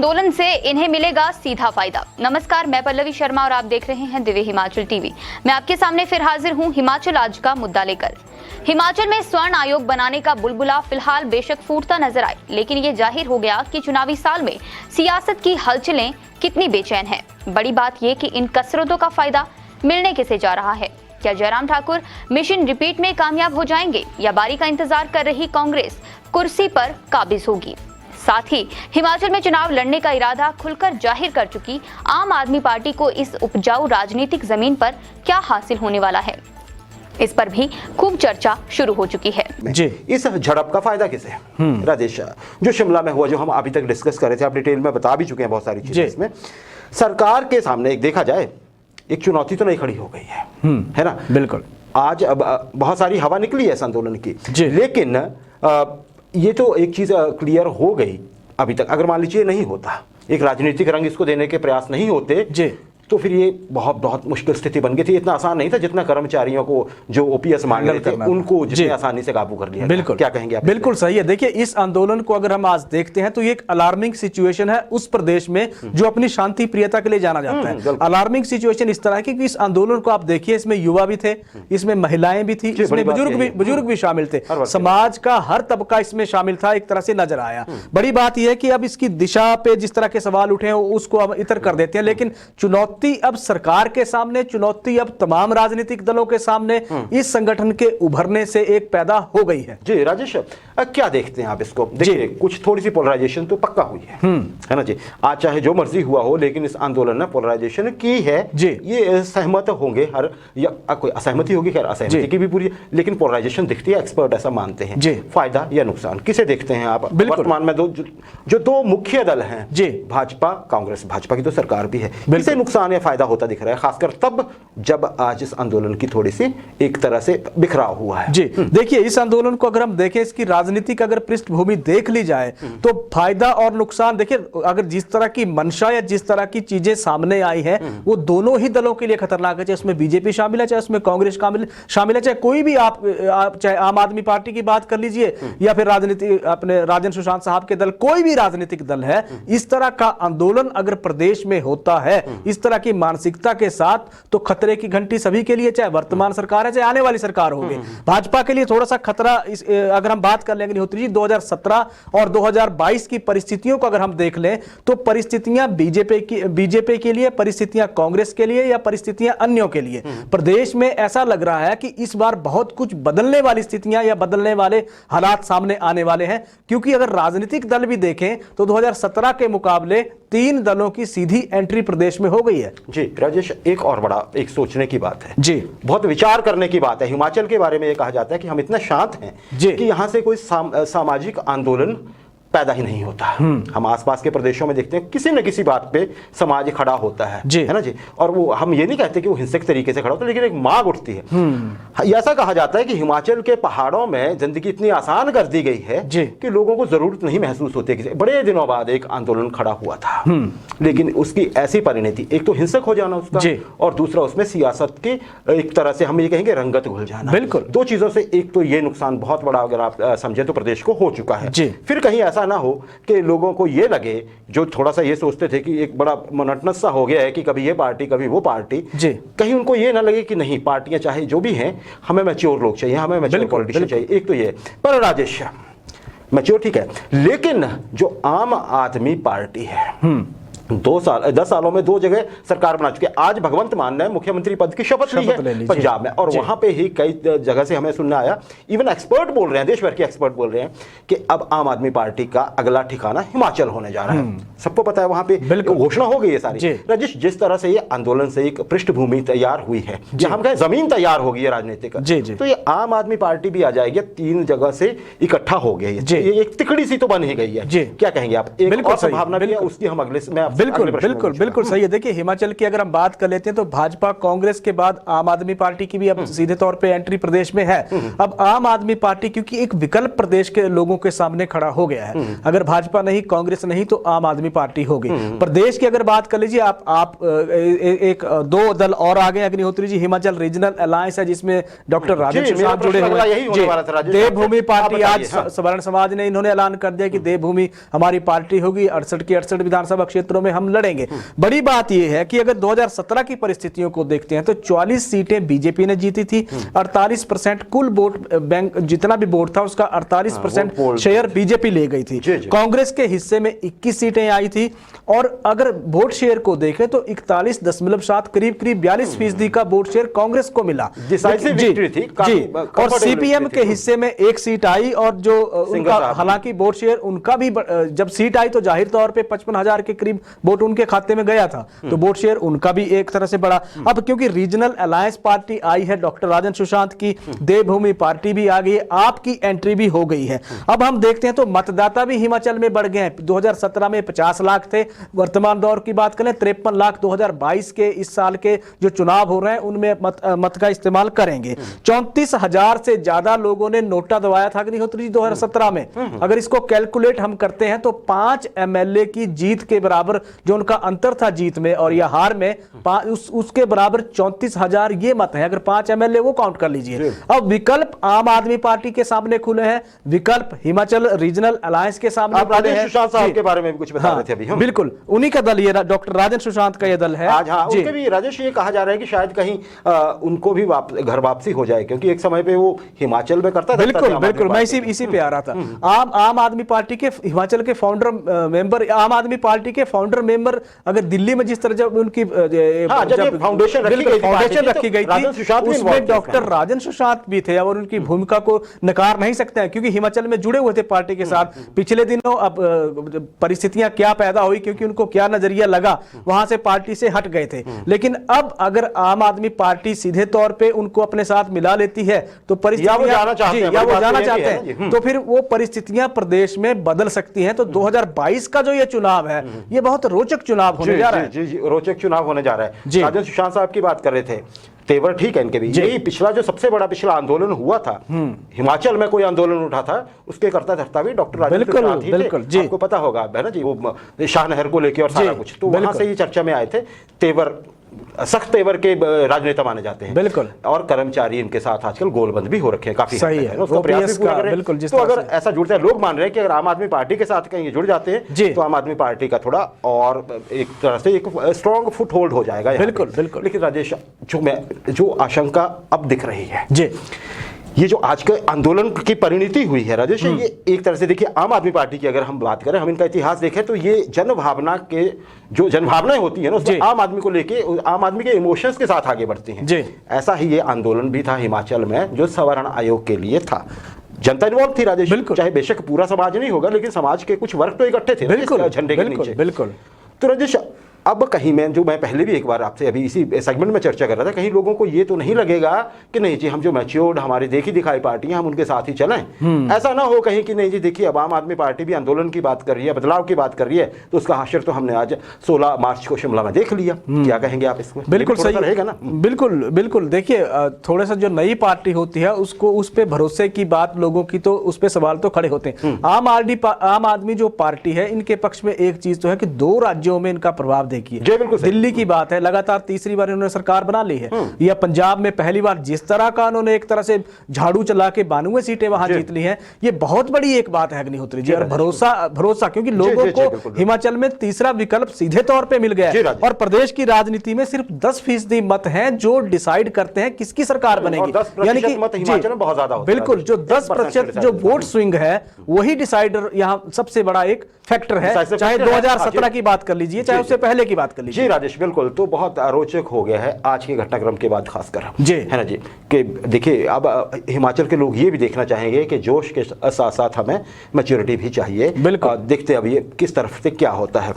आंदोलन से इन्हें मिलेगा सीधा फायदा। नमस्कार, मैं पल्लवी शर्मा और आप देख रहे हैं दिव्य हिमाचल टीवी। मैं आपके सामने फिर हाजिर हूं हिमाचल आज का मुद्दा लेकर। हिमाचल में स्वर्ण आयोग बनाने का बुलबुला फिलहाल बेशक फूटता नजर आए, लेकिन ये जाहिर हो गया कि चुनावी साल में सियासत की हलचलें कितनी बेचैन हैं। बड़ी बात ये कि इन कसरतों का फायदा मिलने किसे जा रहा है। क्या जयराम ठाकुर मिशन रिपीट में कामयाब हो जाएंगे या बारी का इंतजार कर रही कांग्रेस कुर्सी पर काबिज होगी। साथ ही हिमाचल में चुनाव लड़ने का इरादा खुलकर जाहिर कर चुकी आम आदमी पार्टी को इस उपजाऊ राजनीतिक जमीन पर क्या हासिल होने वाला है, इस पर भी खूब चर्चा शुरू हो चुकी है। जी, इस झड़प का फायदा किसे है? राजेश, जो शिमला में हुआ, जो हम अभी तक डिस्कस कर रहे थे, आप डिटेल में बता भी चुके हैं बहुत सारी चीजें। इसमें सरकार के सामने एक देखा जाए एक चुनौती तो नहीं खड़ी हो गई है ना? बिल्कुल। आज अब बहुत सारी हवा निकली है इस आंदोलन की, लेकिन ये तो एक चीज क्लियर हो गई अभी तक। अगर मान लीजिए नहीं होता, एक राजनीतिक रंग इसको देने के प्रयास नहीं होते तो फिर ये बहुत मुश्किल स्थिति बन गई थी। इतना आसान नहीं था जितना कर्मचारियों को जो ओपीएस मांग रहे थे उनको जितनी आसानी से काबू कर लिया। बिल्कुल, क्या कहेंगे आप? बिल्कुल सही है। देखिए, इस आंदोलन को अगर हम आज देखते हैं तो ये एक अलार्मिंग सिचुएशन है उस प्रदेश में जो अपनी शांति प्रियता के लिए जाना जाता है। अलार्मिंग सिचुएशन इस तरह की कि इस आंदोलन को आप देखिए, इसमें युवा भी थे, इसमें महिलाएं भी थी, इसमें बुजुर्ग भी शामिल थे। समाज का हर तबका इसमें शामिल था, एक तरह से नजर आया। बड़ी बात यह है कि अब इसकी दिशा पे जिस तरह के सवाल उठे हैं उसको अब इतर कर देते हैं, लेकिन चुनौती अब सरकार के सामने, चुनौती अब तमाम राजनीतिक दलों के सामने इस संगठन के उभरने से एक पैदा हो गई है। जी राजेश, क्या देखते हैं आप इसको? देखिए, कुछ थोड़ी सी पोलराइजेशन तो पक्का हुई है ना जी। आज चाहे जो मर्जी हुआ हो, लेकिन इस आंदोलन ने पोलराइजेशन की है जी। ये सहमत होंगे हर, या कोई असहमति होगी, खैर असहमति की भी पूरी, लेकिन पोलराइजेशन दिखती है। एक्सपर्ट ऐसा मानते हैं। फायदा या नुकसान किसे देखते हैं आप? वर्तमान में जो दो मुख्य दल हैं जी, भाजपा कांग्रेस, भाजपा की तो सरकार भी है, किसे नुकसान या फायदा होता दिख रहा है, खासकर तब जब आज इस आंदोलन की थोड़ी सी एक तरह से बिखराव हुआ है? जी देखिए, इस आंदोलन को अगर हम देखें, इसकी राजनीतिक अगर पृष्ठभूमि देख ली जाए तो फायदा और नुकसान, देखिए अगर जिस तरह की मंशा या जिस तरह की चीजें सामने आई है वो दोनों ही दलों के लिए खतरनाक है। चाहे उसमें बीजेपी शामिल है, चाहे उसमें कांग्रेस शामिल है, चाहे कोई भी आप चाहे आम आदमी पार्टी की बात कर लीजिए या फिर राजनीति अपने राजेंद्र सुशांत साहब के दल, कोई भी राजनीतिक दल है, इस तरह का आंदोलन अगर प्रदेश में होता है इस तरह की मानसिकता के साथ, तो खतरे की घंटी सभी के लिए, चाहे वर्तमान सरकार है चाहे आने वाली सरकार होगी। भाजपा के लिए थोड़ा सा खतरा अगर हम बात कर लेंगे अग्निहोत्री जी, 2017 और 2022 की परिस्थितियों को अगर हम देख लें तो परिस्थितियां बीजेपी के लिए, परिस्थितियां कांग्रेस के लिए या परिस्थितियां अन्यों के लिए, प्रदेश में ऐसा लग रहा है कि इस बार बहुत कुछ बदलने वाली स्थितियां या बदलने वाले हालात सामने आने वाले हैं। क्योंकि अगर राजनीतिक दल भी देखें तो 2017 के मुकाबले 3 दलों की सीधी एंट्री प्रदेश में हो गई है। जी राजेश, एक और बड़ा एक सोचने की बात है जी, बहुत विचार करने की बात है। हिमाचल के बारे में यह कहा जाता है कि हम इतना शांत हैं कि यहां से कोई सामाजिक आंदोलन पैदा ही नहीं होता। हम आसपास के प्रदेशों में देखते हैं किसी न किसी बात पे समाज खड़ा होता है ना जी। और वो हम ये नहीं कहते कि वो हिंसक तरीके से खड़ा होता है, लेकिन एक मांग उठती है। ऐसा कहा जाता है कि हिमाचल के पहाड़ों में जिंदगी इतनी आसान कर दी गई है कि लोगों को जरूरत नहीं महसूस होती। किसी बड़े दिनों बाद एक आंदोलन खड़ा हुआ था, लेकिन उसकी ऐसी परिणति, एक तो हिंसक हो जाना उसका, और दूसरा उसमें सियासत की एक तरह से हम ये कहेंगे रंगत घुल जाना। बिल्कुल, दो चीजों से एक तो ये नुकसान बहुत बड़ा अगर आप समझे तो प्रदेश को हो चुका है। फिर कहीं ऐसा ना हो कि लोगों को ये लगे, जो थोड़ा सा ये सोचते थे कि एक बड़ा मोनोटोनस सा हो गया है कि कभी ये पार्टी कभी वो पार्टी, कहीं उनको ये ना लगे कि नहीं, पार्टियां चाहे जो भी हैं, हमें मैच्योर लोग चाहिए, हमें मैच्योर पॉलिटिशियन चाहिए। एक तो ये, पर राजेश मैच्योर ठीक है, लेकिन जो आम आदमी पार्टी है 10 सालों में 2 जगह सरकार बना चुके। आज भगवंत मान ने मुख्यमंत्री पद की शपथ ली है पंजाब में, और वहां पे ही कई जगह से हमें सुनना आया, इवन एक्सपर्ट बोल रहे हैं, देश भर के एक्सपर्ट बोल रहे हैं कि अब आम आदमी पार्टी का अगला ठिकाना हिमाचल होने जा रहा है। सबको पता है, वहां पे घोषणा हो गई है सारी। राजेश, जिस तरह से ये आंदोलन से एक पृष्ठभूमि तैयार हुई है, जहां हम कहें जमीन तैयार हो गई है राजनीतिक, तो ये आम आदमी पार्टी भी आ जाएगी, 3 जगह से इकट्ठा हो गई है, ये एक तिकड़ी सी तो बन ही गई है। क्या कहेंगे आप? एक और संभावना भी है उसकी, हम अगले में बिल्कुल बिल्कुल बिल्कुल सही है। देखिए हिमाचल की अगर हम बात कर लेते हैं तो भाजपा कांग्रेस के बाद आम आदमी पार्टी की भी अब सीधे तौर पे एंट्री प्रदेश में है। अब आम आदमी पार्टी क्योंकि एक विकल्प प्रदेश के लोगों के सामने खड़ा हो गया है, अगर भाजपा नहीं कांग्रेस नहीं तो आम आदमी पार्टी होगी। प्रदेश की अगर बात कर लीजिए आप एक दो दल और आगे, अग्निहोत्री जी हिमाचल रीजनल अलायंस है जिसमें डॉक्टर राजेंद्र प्रसाद जुड़े हुए हैं। देवभूमि पार्टी आज सवर्ण समाज ने इन्होंने ऐलान कर दिया कि देवभूमि हमारी पार्टी होगी, 68 की 68 विधानसभा क्षेत्रों में हम लड़ेंगे। बड़ी बात यह है कि अगर 2017 की परिस्थितियों को देखते हैं तो 44 सीटें बीजेपी ने जीती थी, 48% कुल वोट बैंक जितना भी वोट था उसका 48% शेयर बीजेपी ले गई थी। कांग्रेस के हिस्से में 21 सीटें आई थी और अगर वोट शेयर को देखें तो 41.7 करीब 42% का वोट शेयर कांग्रेस को मिला जी। और सीपीएम के हिस्से में एक सीट आई और जो उनका हालांकि वोट शेयर उनका भी जब सीट आई तो जाहिर तौर पे 55,000 के करीब वोट उनके खाते में गया था, तो वोट शेयर उनका भी एक तरह से बढ़ा। अब क्योंकि रीजनल अलायंस पार्टी आई है डॉक्टर राजेंद्र सुशांत की, देवभूमि पार्टी भी आ गई है, आपकी एंट्री भी हो गई है। अब हम देखते हैं तो मतदाता भी हिमाचल में बढ़ गए हैं। 2017 में 50 लाख थे, वर्तमान दौर की बात करें 53 लाख 2022 के इस साल के जो चुनाव हो रहे हैं उनमें मत का इस्तेमाल करेंगे। 34,000 से ज्यादा लोगों ने नोटा दबाया था अग्निहोत्री जी 2017 में। अगर इसको कैलकुलेट हम करते हैं तो 5 एमएलए की जीत के बराबर जो उनका अंतर था जीत में और या हार में उसके बराबर 34,000 ये मत है। अगर 5 एमएलए वो काउंट कर लीजिए। अब विकल्प आम आदमी पार्टी के सामने खुले हैं, विकल्प हिमाचल रीजनल अलायंस के सामने खुले हैं। सुशांत साहब के बारे में भी कुछ बता रहे थे अभी हम। बिल्कुल उन्हीं का दल ये डॉक्टर राजेंद्र सुशांत का ये दल है आज। हाँ, उनके भी राजेश ये कहा जा रहा है कि शायद कहीं उनको भी घर वापसी हो जाए क्योंकि एक समय पे वो हिमाचल में करता था। बिल्कुल बिल्कुल मैं इसी पे आ रहा था। आम आदमी पार्टी के हिमाचल के फाउंडर मेंबर, आम आदमी पार्टी के फाउंडर मेंबर अगर दिल्ली में जिस तरह जब उनकी फाउंडेशन रखी गई थी उसमें डॉक्टर राजेंद्र सुशांत भी थे और उनकी भूमिका को नकार नहीं सकते हैं क्योंकि हिमाचल में जुड़े हुए थे पार्टी के साथ। पिछले दिनों अब परिस्थितियां क्या पैदा हुई क्योंकि उनको क्या नजरिया लगा वहां से पार्टी से हट गए थे। लेकिन अब अगर आम आदमी पार्टी सीधे तौर पे उनको अपने साथ मिला लेती है तो परिस्थितियां वो जाना चाहते हैं तो फिर वो परिस्थितियां प्रदेश में बदल सकती हैं। तो 2022 का जो ये चुनाव है ये बहुत रोचक चुनाव होने जा रहा है। जी रोचक चुनाव होने जा रहा है। राजेंद्र सुशांत साहब की बात कर रहे थे, तेवर ठीक है इनके भी। यही पिछला जो सबसे बड़ा पिछला आंदोलन हुआ था हिमाचल में, कोई आंदोलन उठा था उसके करता धरता भी डॉक्टर राजेंद्र सुशांत ही थे। आपको पता होगा है ना जी, वो शाहनहर को लेके और सारा कुछ, तो वहां से ही चर्चा में आए थे। तेवर सख्त तेवर के राजनेता माने जाते हैं। बिल्कुल। और कर्मचारी इनके साथ आजकल गोलबंद भी हो रखे हैं काफी सही है, उसका प्रयास भी पूरा करें। बिल्कुल। तो अगर ऐसा जुड़ता है, लोग मान रहे हैं कि अगर आम आदमी पार्टी के साथ कहीं जुड़ जाते हैं तो आम आदमी पार्टी का थोड़ा और एक तरह से एक स्ट्रॉन्ग फुट होल्ड हो जाएगा। बिल्कुल बिल्कुल। लेकिन राजेश जो आशंका अब दिख रही है जी, ये जो आज के आंदोलन की परिणति हुई है राजेश, ये एक तरह से देखिए आम आदमी पार्टी की अगर हम बात करें, हम इनका इतिहास देखें तो ये जनभावना के जो जनभावनाएं होती है ना उसमें आम आदमी को लेके आम आदमी के इमोशंस के साथ आगे बढ़ती हैं। ऐसा ही ये आंदोलन भी था हिमाचल में जो सवर्ण आयोग के लिए था। जनता इन्वॉल्व थी राजेश, चाहे बेशक पूरा समाज नहीं होगा लेकिन समाज के कुछ वर्ग तो इकट्ठे थे झंडे के नीचे। बिल्कुल। तो राजेश अब कहीं मैं पहले भी एक बार आपसे अभी इसी सेगमेंट में चर्चा कर रहा था, कहीं लोगों को ये तो नहीं लगेगा कि नहीं जी हम जो मैच्योर्ड हमारी देखी दिखाई पार्टियां हम उनके साथ ही चलें। ऐसा ना हो कहीं कि नहीं जी देखिए अब आम आदमी पार्टी भी आंदोलन की बात कर रही है, बदलाव की बात कर रही है, तो उसका हाशिर तो हमने आज 16 मार्च को शिमला में देख लिया। क्या कहेंगे आप इसमें? बिल्कुल सही रहेगा ना। बिल्कुल बिल्कुल। देखिए थोड़ा सा जो नई पार्टी होती है उसको उस पर भरोसे की बात लोगों की, तो उस पर सवाल तो खड़े होते हैं। आम आदमी जो पार्टी है इनके पक्ष में एक चीज तो है कि 2 राज्यों में इनका प्रभाव देखिए। दिल्ली की बात है, लगातार तीसरी बार इन्होंने सरकार बना ली है, या पंजाब में पहली बार जिस तरह का उन्होंने एक तरह से झाड़ू चला के 92 सीटें वहां जीत ली हैं, ये बहुत बड़ी एक बात है अग्निहोत्री जी। और भरोसा क्योंकि लोगों को हिमाचल में तीसरा विकल्प सीधे तौर पे मिल गया है और प्रदेश की राजनीति में सिर्फ 10% मत हैं जो डिसाइड करते हैं किसकी सरकार बनेगी। यानी कि हिमाचल में बहुत ज्यादा बिल्कुल जो 10% जो वोट स्विंग है वही डिसाइडर यहाँ सबसे बड़ा एक फैक्टर है, चाहे 2017 की बात कर लीजिए चाहे उससे पहले की बाथ कर लीजिए। राजेश बिल्कुल, तो बहुत रोचक हो गया है आज के घटनाक्रम के बाद खासकर जी, है ना जी, कि देखिए अब हिमाचल के लोग ये भी देखना चाहेंगे कि जोश के साथ साथ हमें मैच्योरिटी भी चाहिए। बिल्कुल, देखते अब ये किस तरफ से क्या होता है।